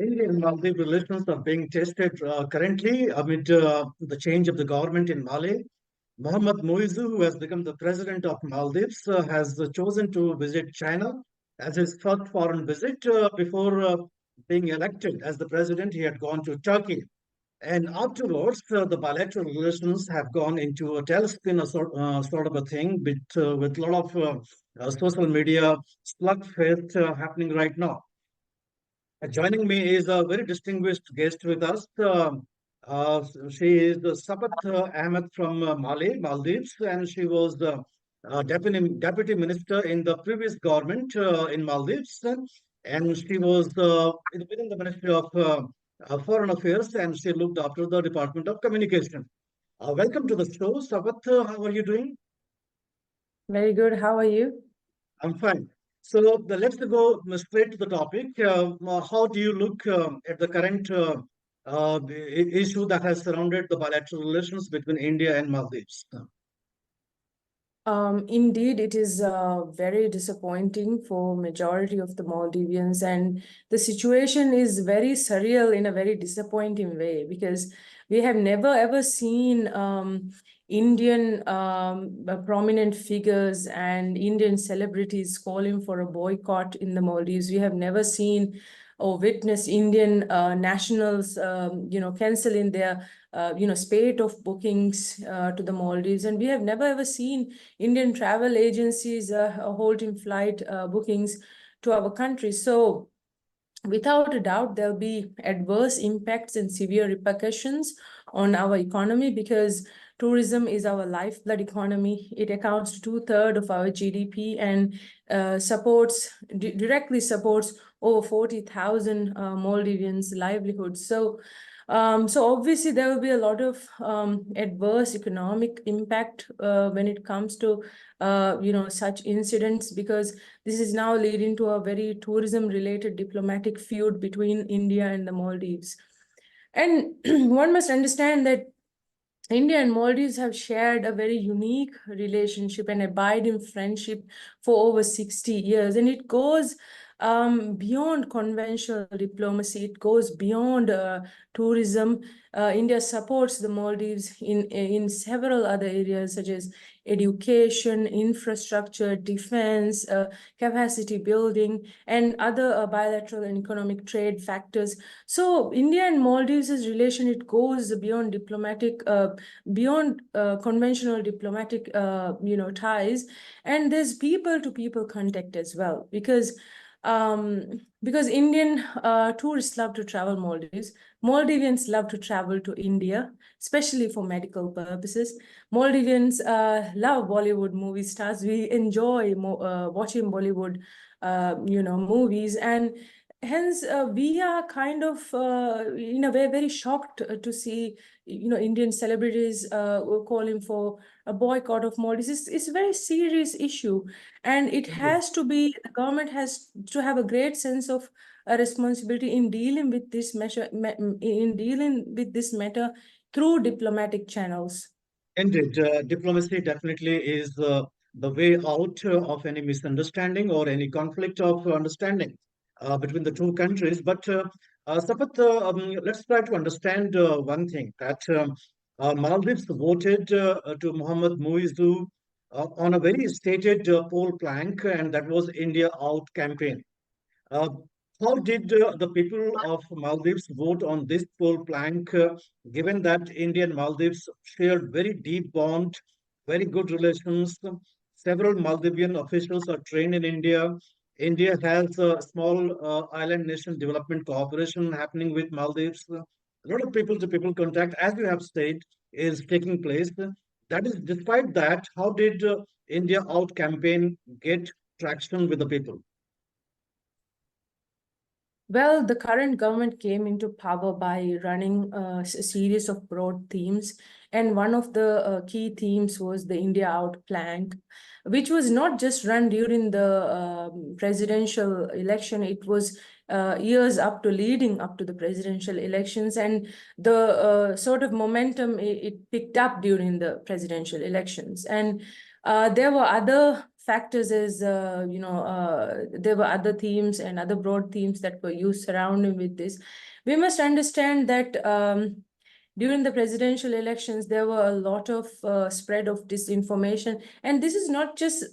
India and Maldives relations are being tested currently amid the change of the government in Mali. Mohammad Moizu, who has become the president of Maldives, has chosen to visit China as his first foreign visit. Before being elected as the president, he had gone to Turkey. And afterwards, the bilateral relations have gone into a tailspin, sort of a thing, with a lot of social media slugfest happening right now. Joining me is a very distinguished guest with us. She is Sabat Ahmed from Mali, Maldives, and she was the deputy minister in the previous government in Maldives. And she was within the Ministry of Foreign Affairs, and she looked after the Department of Communication. Welcome to the show, Sabat. How are you doing? Very good. How are you? I'm fine. So let's go straight to the topic. How do you look at the current issue that has surrounded the bilateral relations between India and Maldives? Indeed, it is very disappointing for majority of the Maldivians, and the situation is very surreal in a very disappointing way, because we have never ever seen Indian prominent figures and Indian celebrities calling for a boycott in the Maldives. We have never seen or witnessed Indian nationals, canceling their spate of bookings to the Maldives. And we have never ever seen Indian travel agencies holding flight bookings to our country. So without a doubt, there'll be adverse impacts and severe repercussions on our economy, because tourism is our lifeblood economy. It accounts to 2/3 of our GDP and directly supports over 40,000 Maldivians' livelihoods. So obviously there will be a lot of adverse economic impact when it comes to such incidents, because this is now leading to a very tourism-related diplomatic feud between India and the Maldives. And one must understand that India and Maldives have shared a very unique relationship and abiding friendship for over 60 years. And it goes beyond conventional diplomacy. It goes beyond tourism. India supports the Maldives in several other areas, such as education, infrastructure, defense, capacity building, and other bilateral and economic trade factors. So India and Maldives' relation, it goes beyond conventional diplomatic ties, and there's people-to-people contact as well, because Indian tourists love to travel Maldives. Maldivians love to travel to India, especially for medical purposes. Maldivians love Bollywood movie stars. We enjoy watching Bollywood, movies, and hence we are kind of in a way very shocked to see Indian celebrities calling for a boycott of Maldives. It's a very serious issue, and it has to be, the government has to have a great sense of responsibility in dealing with this matter through diplomatic channels. Indeed, diplomacy definitely is the way out of any misunderstanding or any conflict of understanding between the two countries. But Sapat, let's try to understand one thing, that Maldives voted to Mohammad Muizzu on a very stated poll plank, and that was India Out campaign. Uh, how did the people of Maldives vote on this poll plank, given that India and Maldives shared very deep bond, very good relations? Several Maldivian officials are trained in India. India has a small island nation development cooperation happening with Maldives. A lot of people-to-people contact, as you have said, is taking place. That is, despite that, how did India Out campaign get traction with the people? Well, the current government came into power by running a series of broad themes. And one of the key themes was the India Out plank, which was not just run during the presidential election. It was years leading up to the presidential elections. And the sort of momentum it picked up during the presidential elections. And there were other factors as there were other themes and other broad themes that were used surrounding with this. We must understand that during the presidential elections, there were a lot of spread of disinformation, and this is not just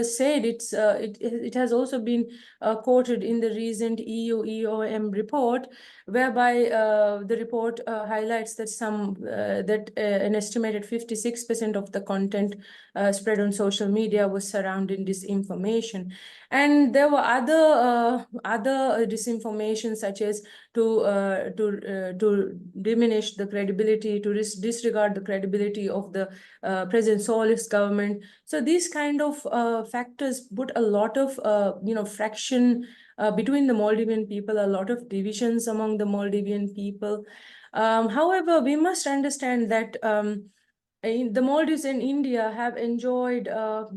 said. It has also been quoted in the recent EU EOM report, whereby the report highlights that an estimated 56% of the content spread on social media was surrounding disinformation, and there were other disinformation, such as to diminish the credibility, to disregard the credibility of the President Solih's government. So these kind of factors put a lot of fraction between the Maldivian people, a lot of divisions among the Maldivian people. However, we must understand that the Maldives and India have enjoyed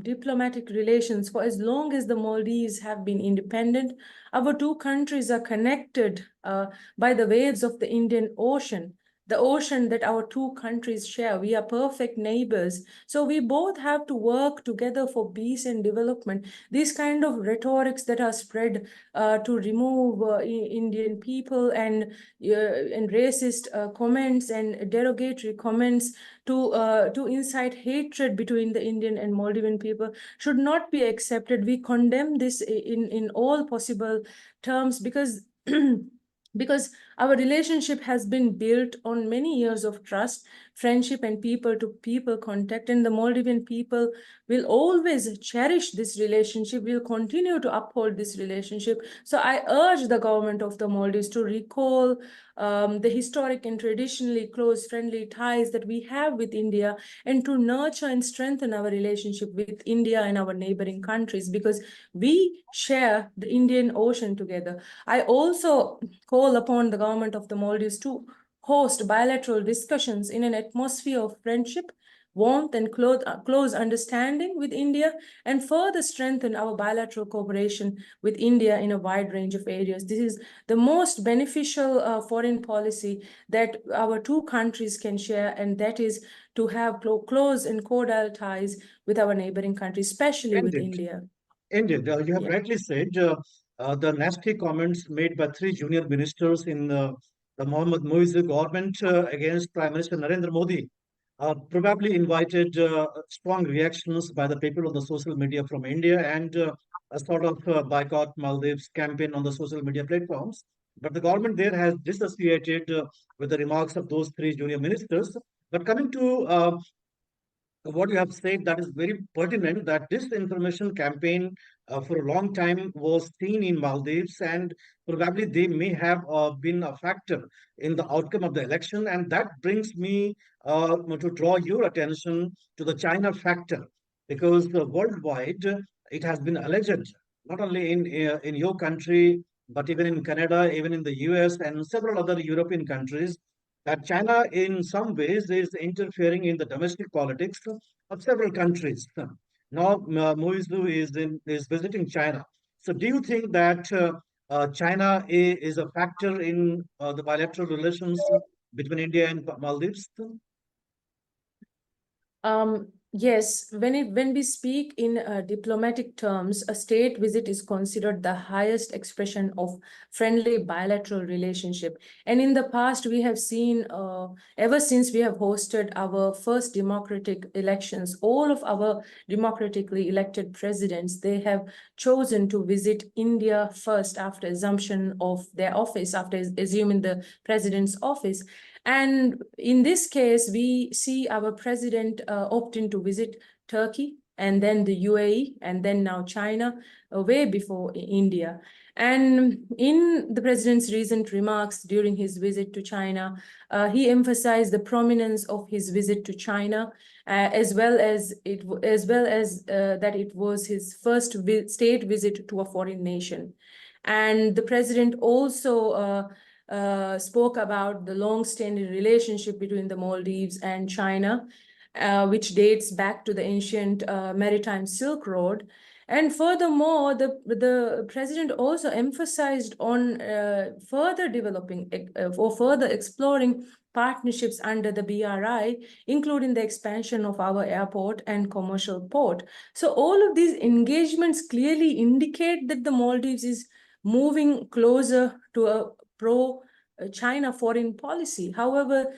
diplomatic relations for as long as the Maldives have been independent. Our two countries are connected by the waves of the Indian Ocean, the ocean that our two countries share. We are perfect neighbors. So we both have to work together for peace and development. These kind of rhetorics that are spread to remove Indian people and racist comments and derogatory comments to incite hatred between the Indian and Maldivian people should not be accepted. We condemn this in all possible terms, because because our relationship has been built on many years of trust, friendship, and people-to-people contact, and the Maldivian people will always cherish this relationship, will continue to uphold this relationship. So I urge the government of the Maldives to recall the historic and traditionally close friendly ties that we have with India, and to nurture and strengthen our relationship with India and our neighboring countries, because we share the Indian Ocean together. I also call upon the government of the Maldives to host bilateral discussions in an atmosphere of friendship, warmth, and close understanding with India, and further strengthen our bilateral cooperation with India in a wide range of areas. This is the most beneficial foreign policy that our two countries can share, and that is to have close and cordial ties with our neighboring countries, especially with Indeed. India. Indeed, you have Yeah. rightly said the nasty comments made by three junior ministers in the Mohammad Muizzu government against Prime Minister Narendra Modi probably invited strong reactions by the people on the social media from India, and a sort of boycott Maldives campaign on the social media platforms. But the government there has disassociated with the remarks of those three junior ministers. But coming to what you have said, that is very pertinent, that this information campaign for a long time was seen in Maldives, and probably they may have been a factor in the outcome of the election. And that brings me to draw your attention to the China factor, because worldwide it has been alleged, not only in your country, but even in Canada, even in the US, and several other European countries, that China, in some ways, is interfering in the domestic politics of several countries. Now, Moizu is visiting China. So, do you think that China is a factor in the bilateral relations between India and Maldives? Yes, when we speak in diplomatic terms, a state visit is considered the highest expression of friendly bilateral relationship. And in the past, we have seen, ever since we have hosted our first democratic elections, all of our democratically elected presidents, they have chosen to visit India first after assumption of their office, after assuming the president's office. And in this case, we see our president opting to visit Turkey, and then the UAE, and then now China, way before India. And in the president's recent remarks during his visit to China, he emphasized the prominence of his visit to China, as well as that it was his first state visit to a foreign nation. And the president also spoke about the long-standing relationship between the Maldives and China, which dates back to the ancient maritime Silk Road. And furthermore, the president also emphasized on further developing or further exploring partnerships under the BRI, including the expansion of our airport and commercial port. So all of these engagements clearly indicate that the Maldives is moving closer to a pro-China foreign policy. However,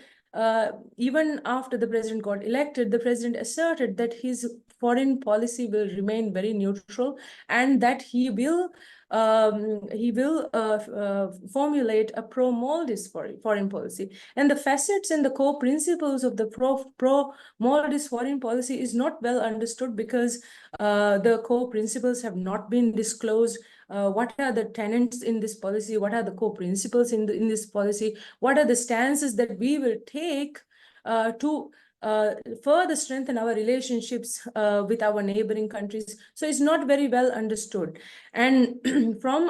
even after the president got elected, the president asserted that his foreign policy will remain very neutral and that he will formulate a pro-Maldives foreign policy. And the facets and the core principles of the pro-Maldives foreign policy is not well understood because the core principles have not been disclosed. What are the tenets in this policy? What are the core principles in this policy? What are the stances that we will take to further strengthen our relationships with our neighboring countries? So it's not very well understood. And from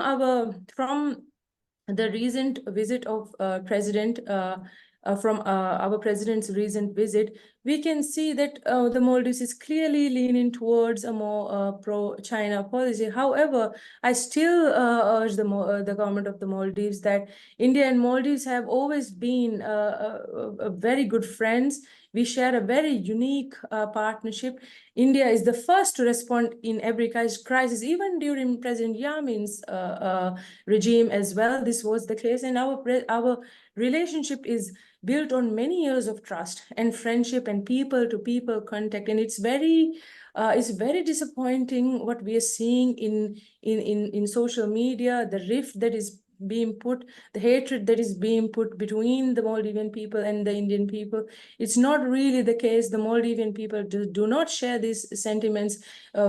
the recent visit of our president's recent visit, we can see that the Maldives is clearly leaning towards a more pro-China policy. However, I still urge the government of the Maldives that India and Maldives have always been very good friends. We share a very unique partnership. India is the first to respond in every crisis, even during President Yamin's regime as well. This was the case, and our relationship is built on many years of trust and friendship and people-to-people contact. And it's very disappointing what we are seeing in social media, the rift that is being put, the hatred that is being put between the Maldivian people and the Indian people. It's not really the case. The Maldivian people do not share these sentiments.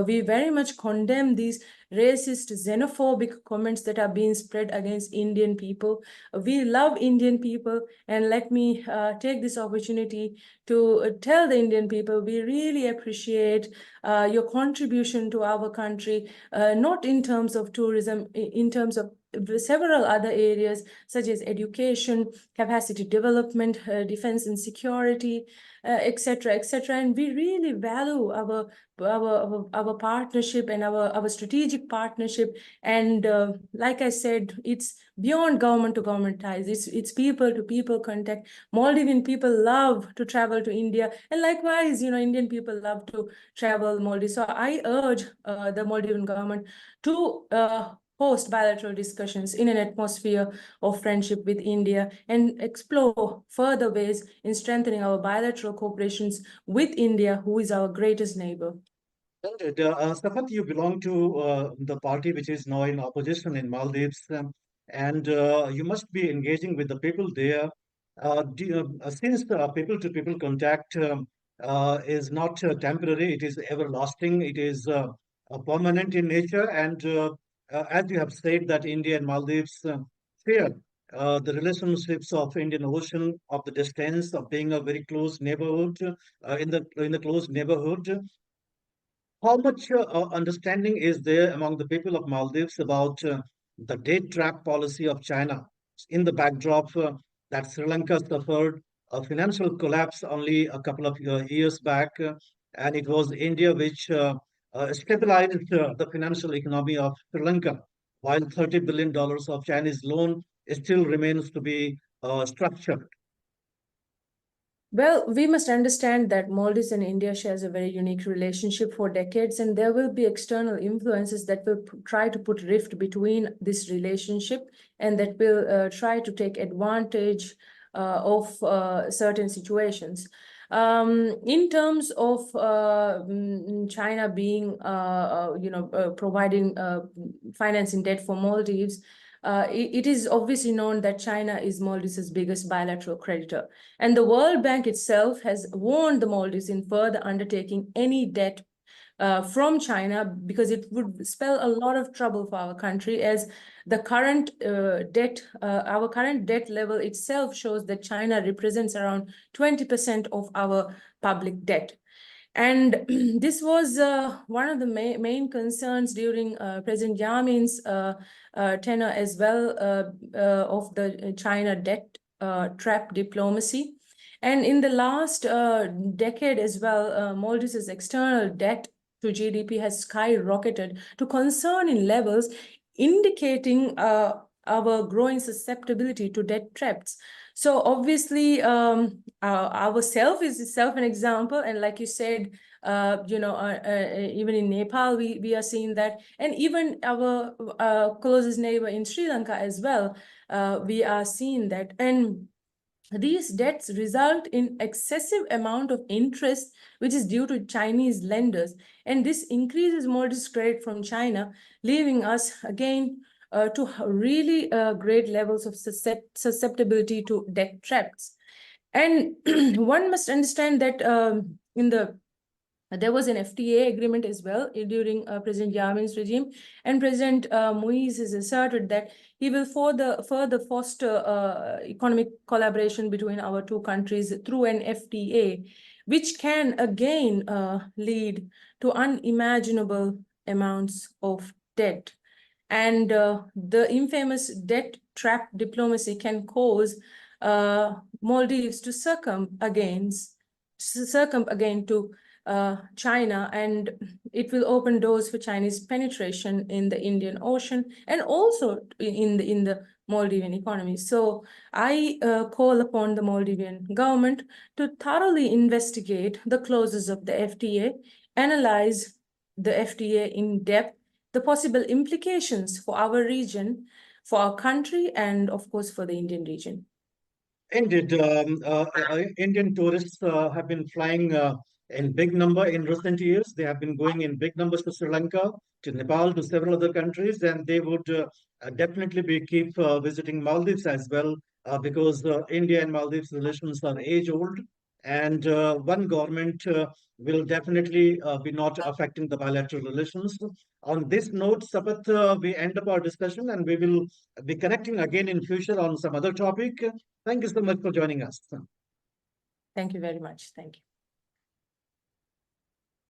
We very much condemn these racist, xenophobic comments that are being spread against Indian people. We love Indian people, and let me take this opportunity to tell the Indian people we really appreciate your contribution to our country, not in terms of tourism, in terms of several other areas such as education, capacity development, defense and security, etc., etc. And we really value our partnership and our strategic partnership. And like I said, it's beyond government to government ties. It's people to people contact. Maldivian people love to travel to India, and likewise, Indian people love to travel Maldives. So I urge the Maldivian government to host bilateral discussions in an atmosphere of friendship with India and explore further ways in strengthening our bilateral cooperations with India, who is our greatest neighbor. Safat, you belong to the party which is now in opposition in Maldives, and you must be engaging with the people there. Since people-to-people contact is not temporary, it is everlasting, it is permanent in nature, and as you have said that India and Maldives share the relationships of Indian Ocean, of the distance, of being a very close neighborhood, in the close neighborhood. How much understanding is there among the people of Maldives about the debt trap policy of China in the backdrop that Sri Lanka suffered a financial collapse only a couple of years back, and it was India which stabilized the financial economy of Sri Lanka, while $30 billion of Chinese loan still remains to be structured. Well, we must understand that Maldives and India shares a very unique relationship for decades, and there will be external influences that will try to put rift between this relationship and that will try to take advantage of certain situations. In terms of China being, providing financing debt for Maldives, it is obviously known that China is Maldives' biggest bilateral creditor. And the World Bank itself has warned the Maldives in further undertaking any debt from China, because it would spell a lot of trouble for our country, as the current our current debt level itself shows that China represents around 20% of our public debt. And this was one of the main concerns during President Yamin's tenure as well, of the China debt trap diplomacy. And in the last decade as well, Maldives' external debt to GDP has skyrocketed to concerning levels, indicating our growing susceptibility to debt traps. So obviously, ourself is itself an example, and like you said, even in Nepal, we are seeing that, and even our closest neighbor in Sri Lanka as well, we are seeing that. And these debts result in excessive amount of interest, which is due to Chinese lenders, and this increases mortgage credit from China, leaving us again to really great levels of susceptibility to debt traps. And one must understand that there was an FTA agreement as well during President Yamin's regime, and President Moise has asserted that he will further foster economic collaboration between our two countries through an FTA, which can again lead to unimaginable amounts of debt. And the infamous debt trap diplomacy can cause Maldives to succumb again to China, and it will open doors for Chinese penetration in the Indian Ocean and also in the Maldivian economy. So I call upon the Maldivian government to thoroughly investigate the clauses of the FTA, analyze the FTA in depth, the possible implications for our region, for our country, and of course for the Indian region. Indeed, Indian tourists have been flying in big number in recent years. They have been going in big numbers to Sri Lanka, to Nepal, to several other countries, and they would definitely be keep visiting Maldives as well, because India and Maldives relations are age old, and one government will definitely be not affecting the bilateral relations. On this note, Sapat, we end up our discussion, and we will be connecting again in future on some other topic. Thank you so much for joining us. Thank you very much. Thank you.